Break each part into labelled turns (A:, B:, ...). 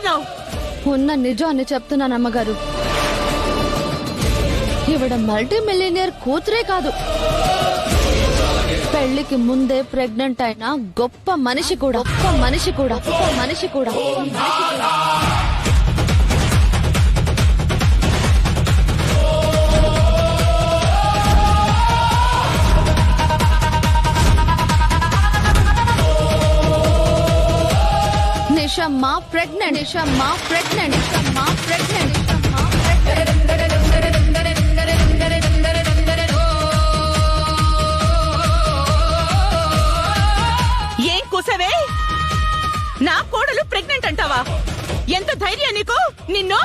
A: చెప్తున్నావు?
B: ఉన్న నిజాన్ని చెప్తున్నాను అమ్మగారు. ఈవిడ మల్టీ మిలియనియర్ కూతురే కాదు, పెళ్లికి ముందే ప్రెగ్నెంట్ అయిన గొప్ప మనిషి కూడా. నిషమ్మ ప్రెగ్నెంట్.
A: ఏం కూసవే? నా కోడలు ప్రెగ్నెంట్ అంటావా? ఎంత ధైర్యం నీకు? నిన్ను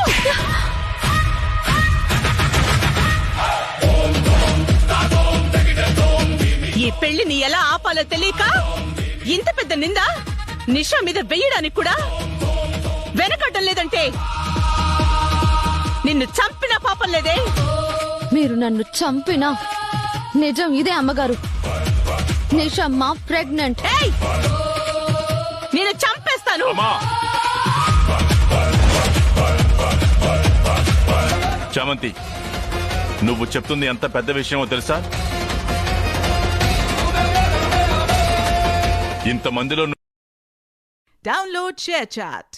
A: ఈ పెళ్లిని ఎలా ఆపాలో తెలియక ఇంత పెద్ద నింద నిషా మీద వెయ్యడానికి కూడా వెనకడ్డం లేదంటే నిన్ను చంపిన పాపం లేదే.
B: మీరు నన్ను చంపినా నిజం ఇదే అమ్మగారు. నిషమ్మ ప్రెగ్నెంట్.
A: నేను చంపేస్తాను.
C: చామంతి, నువ్వు చెప్తుంది ఎంత పెద్ద విషయమో తెలుసా? ఇంతమందిలో
A: డౌన్లోడ్ షేర్ చాట్.